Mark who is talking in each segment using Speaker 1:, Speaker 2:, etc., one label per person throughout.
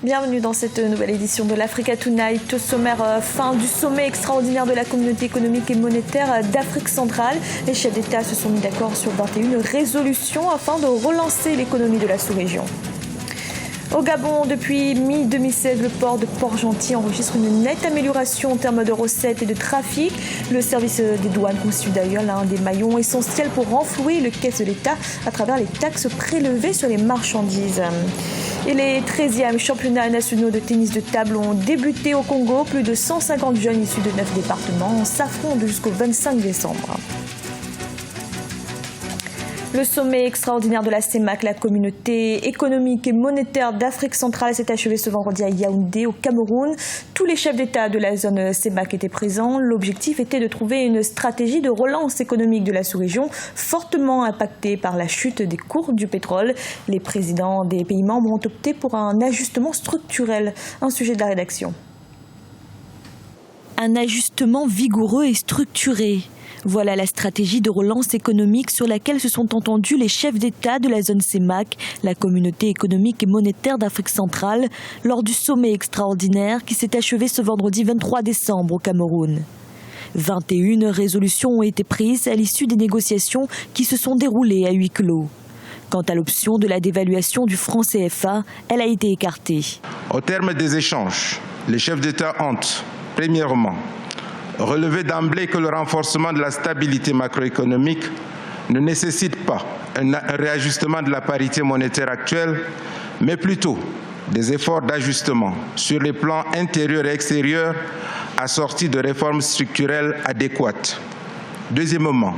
Speaker 1: Bienvenue dans cette nouvelle édition de l'Africa Tonight. Au sommaire, fin du sommet extraordinaire de la communauté économique et monétaire d'Afrique centrale. Les chefs d'État se sont mis d'accord sur 21 résolutions afin de relancer l'économie de la sous-région. Au Gabon, depuis mi-2016, le port de Port-Gentil enregistre une nette amélioration en termes de recettes et de trafic. Le service des douanes constitue d'ailleurs l'un des maillons essentiels pour renflouer le caisse de l'État à travers les taxes prélevées sur les marchandises. Et les 13e championnats nationaux de tennis de table ont débuté au Congo. Plus de 150 jeunes issus de 9 départements s'affrontent jusqu'au 25 décembre. Le sommet extraordinaire de la CEMAC, la communauté économique et monétaire d'Afrique centrale, s'est achevé ce vendredi à Yaoundé, au Cameroun. Tous les chefs d'État de la zone CEMAC étaient présents. L'objectif était de trouver une stratégie de relance économique de la sous-région, fortement impactée par la chute des cours du pétrole. Les présidents des pays membres ont opté pour un ajustement structurel. Un sujet de la rédaction.
Speaker 2: Un ajustement vigoureux et structuré. Voilà la stratégie de relance économique sur laquelle se sont entendus les chefs d'État de la zone CEMAC, la communauté économique et monétaire d'Afrique centrale, lors du sommet extraordinaire qui s'est achevé ce vendredi 23 décembre au Cameroun. 21 résolutions ont été prises à l'issue des négociations qui se sont déroulées à huis clos. Quant à l'option de la dévaluation du franc CFA, elle a été écartée.
Speaker 3: Au terme des échanges, les chefs d'État ont, premièrement, relever d'emblée que le renforcement de la stabilité macroéconomique ne nécessite pas un réajustement de la parité monétaire actuelle, mais plutôt des efforts d'ajustement sur les plans intérieurs et extérieurs assortis de réformes structurelles adéquates. Deuxièmement,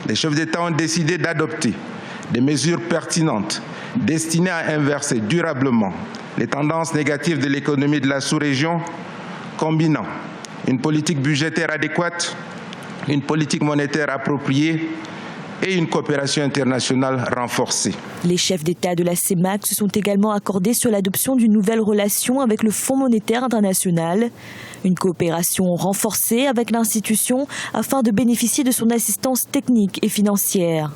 Speaker 3: les chefs d'État ont décidé d'adopter des mesures pertinentes destinées à inverser durablement les tendances négatives de l'économie de la sous-région, combinant une politique budgétaire adéquate, une politique monétaire appropriée et une coopération internationale renforcée.
Speaker 2: Les chefs d'État de la CEMAC se sont également accordés sur l'adoption d'une nouvelle relation avec le Fonds monétaire international, une coopération renforcée avec l'institution afin de bénéficier de son assistance technique et financière.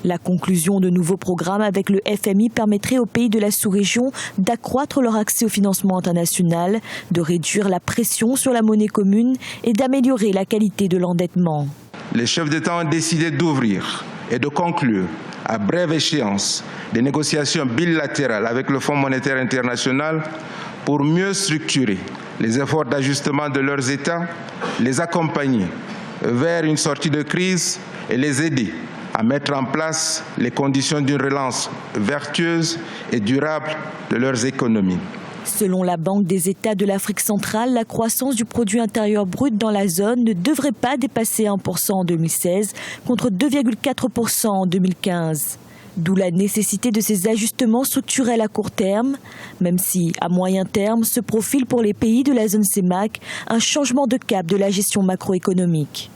Speaker 2: La conclusion de nouveaux programmes avec le FMI permettrait aux pays de la sous-région d'accroître leur accès au financement international, de réduire la pression sur la monnaie commune et d'améliorer la qualité de l'endettement.
Speaker 3: Les chefs d'État ont décidé d'ouvrir et de conclure à brève échéance des négociations bilatérales avec le Fonds monétaire international pour mieux structurer les efforts d'ajustement de leurs États, les accompagner vers une sortie de crise et les aider à mettre en place les conditions d'une relance vertueuse et durable de leurs économies.
Speaker 2: Selon la Banque des États de l'Afrique centrale, la croissance du produit intérieur brut dans la zone ne devrait pas dépasser 1% en 2016 contre 2,4% en 2015. D'où la nécessité de ces ajustements structurels à court terme, même si, à moyen terme, se profile pour les pays de la zone CEMAC un changement de cap de la gestion macroéconomique.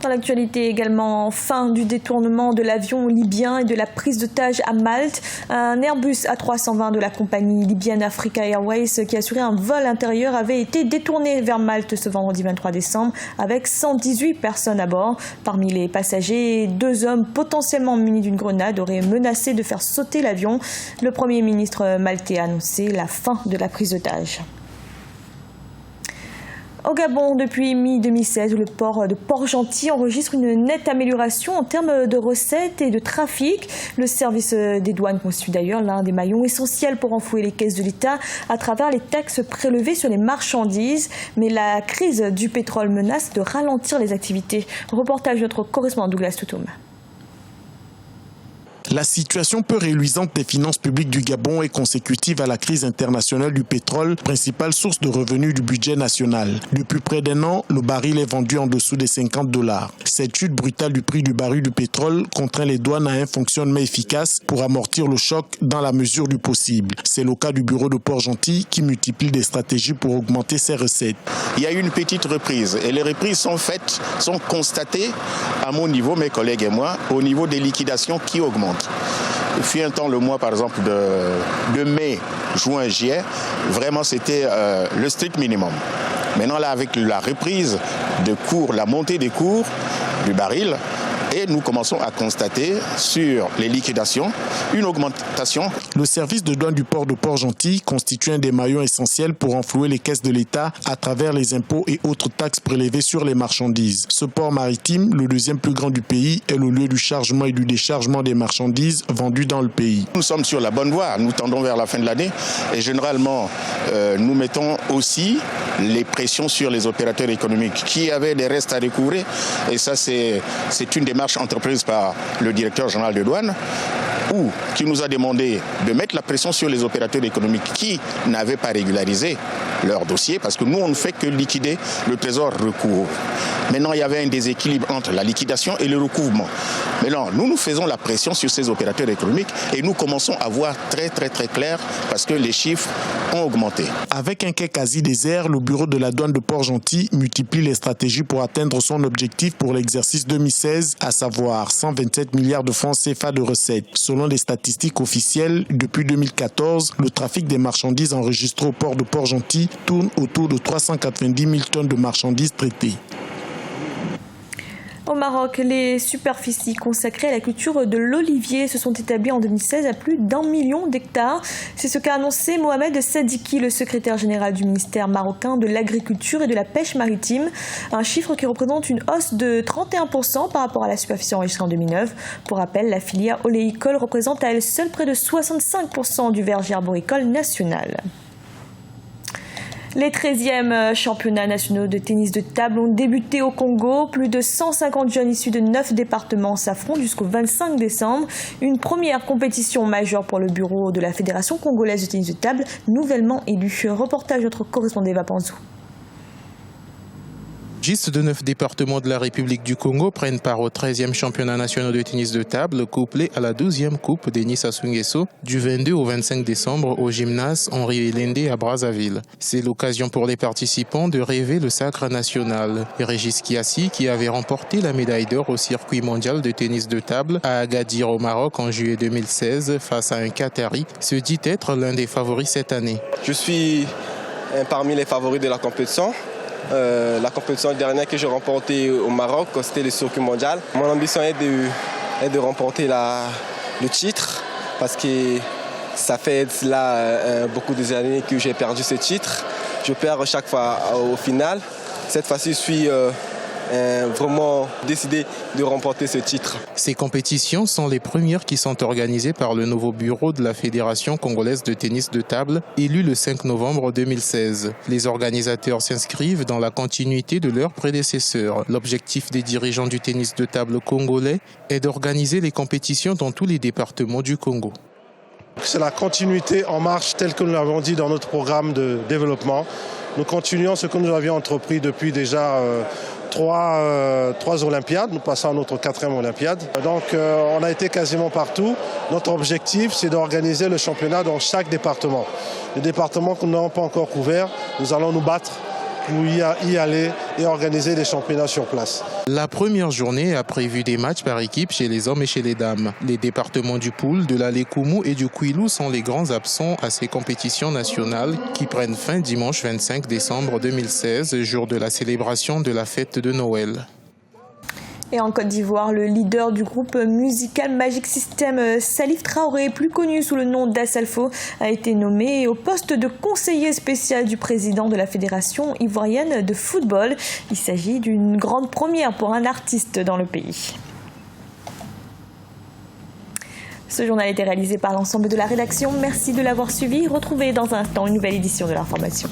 Speaker 1: Dans l'actualité également, fin du détournement de l'avion libyen et de la prise d'otage à Malte. Un Airbus A320 de la compagnie libyenne Africa Airways qui assurait un vol intérieur avait été détourné vers Malte ce vendredi 23 décembre avec 118 personnes à bord. Parmi les passagers, 2 hommes potentiellement munis d'une grenade auraient menacé de faire sauter l'avion. Le Premier ministre maltais a annoncé la fin de la prise d'otage. Au Gabon, depuis mi-2016, le port de Port-Gentil enregistre une nette amélioration en termes de recettes et de trafic. Le service des douanes constitue d'ailleurs l'un des maillons essentiels pour renflouer les caisses de l'État à travers les taxes prélevées sur les marchandises. Mais la crise du pétrole menace de ralentir les activités. Reportage de notre correspondant Douglas Toutoum.
Speaker 4: La situation peu réluisante des finances publiques du Gabon est consécutive à la crise internationale du pétrole, principale source de revenus du budget national. Depuis près d'un an, le baril est vendu en dessous des $50. Cette chute brutale du prix du baril du pétrole contraint les douanes à un fonctionnement efficace pour amortir le choc dans la mesure du possible. C'est le cas du bureau de Port-Gentil qui multiplie des stratégies pour augmenter ses recettes.
Speaker 5: Il y a eu une petite reprise et les reprises sont constatées à mon niveau, mes collègues et moi, au niveau des liquidations qui augmentent. Il fut un temps, le mois par exemple de mai, juin, juillet, vraiment c'était le strict minimum. Maintenant là, avec la reprise de cours, la montée des cours du baril, Et nous commençons à constater sur les liquidations une augmentation.
Speaker 4: Le service de douane du port de Port-Gentil constitue un des maillons essentiels pour renflouer les caisses de l'État à travers les impôts et autres taxes prélevées sur les marchandises. Ce port maritime, le deuxième plus grand du pays, est le lieu du chargement et du déchargement des marchandises vendues dans le pays.
Speaker 5: Nous sommes sur la bonne voie, nous tendons vers la fin de l'année et généralement nous mettons aussi les pressions sur les opérateurs économiques qui avaient des restes à découvrir et ça c'est une démarche entreprise par le directeur général de douane qui nous a demandé de mettre la pression sur les opérateurs économiques qui n'avaient pas régularisé leur dossier parce que nous on ne fait que liquider, le trésor recouvre. Maintenant il y avait un déséquilibre entre la liquidation et le recouvrement. Maintenant nous faisons la pression sur ces opérateurs économiques et nous commençons à voir très clair parce que les chiffres ont augmenté.
Speaker 4: Avec un quai quasi désert, le bureau de la douane de Port-Gentil multiplie les stratégies pour atteindre son objectif pour l'exercice 2016, à savoir 127 milliards de francs CFA de recettes. Selon les statistiques officielles, depuis 2014, le trafic des marchandises enregistré au port de Port-Gentil tourne autour de 390 000 tonnes de marchandises traitées.
Speaker 1: Au Maroc, les superficies consacrées à la culture de l'olivier se sont établies en 2016 à plus d'1 million d'hectares. C'est ce qu'a annoncé Mohamed Sadiki, le secrétaire général du ministère marocain de l'Agriculture et de la Pêche maritime. Un chiffre qui représente une hausse de 31% par rapport à la superficie enregistrée en 2009. Pour rappel, la filière oléicole représente à elle seule près de 65% du verger arboricole national. Les 13e championnats nationaux de tennis de table ont débuté au Congo. Plus de 150 jeunes issus de 9 départements s'affrontent jusqu'au 25 décembre. Une première compétition majeure pour le bureau de la Fédération congolaise de tennis de table, nouvellement élu. Reportage de notre correspondant Eva Panzou.
Speaker 6: Juste de 9 départements de la République du Congo prennent part au 13e championnat national de tennis de table, couplé à la 12e coupe Denis Sassou Nguesso du 22 au 25 décembre au gymnase Henri Elende à Brazzaville. C'est l'occasion pour les participants de rêver le sacre national. Régis Kiassi, qui avait remporté la médaille d'or au circuit mondial de tennis de table à Agadir au Maroc en juillet 2016 face à un Qatari, se dit être l'un des favoris cette année.
Speaker 7: Je suis parmi les favoris de la compétition. La compétition dernière que j'ai remportée au Maroc, c'était le circuit mondial. Mon ambition est de remporter le titre parce que ça fait là beaucoup d'années que j'ai perdu ce titre. Je perds chaque fois au final. Cette fois-ci, je suis vraiment décidé de remporter ce titre.
Speaker 6: Ces compétitions sont les premières qui sont organisées par le nouveau bureau de la Fédération congolaise de tennis de table, élu le 5 novembre 2016. Les organisateurs s'inscrivent dans la continuité de leurs prédécesseurs. L'objectif des dirigeants du tennis de table congolais est d'organiser les compétitions dans tous les départements du Congo.
Speaker 8: C'est la continuité en marche telle que nous l'avons dit dans notre programme de développement. Nous continuons ce que nous avions entrepris depuis déjà trois Olympiades. Nous passons à notre 4e Olympiade. Donc on a été quasiment partout. Notre objectif, c'est d'organiser le championnat dans chaque département. Les départements que nous n'avons pas encore couverts, nous allons nous battre pour y aller et organiser des championnats sur place.
Speaker 6: La première journée a prévu des matchs par équipe chez les hommes et chez les dames. Les départements du Poul, de la Lékoumou et du Kouilou sont les grands absents à ces compétitions nationales qui prennent fin dimanche 25 décembre 2016, jour de la célébration de la fête de Noël.
Speaker 1: Et en Côte d'Ivoire, le leader du groupe musical Magic System, Salif Traoré, plus connu sous le nom d'Assalfo, a été nommé au poste de conseiller spécial du président de la Fédération ivoirienne de football. Il s'agit d'une grande première pour un artiste dans le pays. Ce journal a été réalisé par l'ensemble de la rédaction. Merci de l'avoir suivi. Retrouvez dans un instant une nouvelle édition de l'information.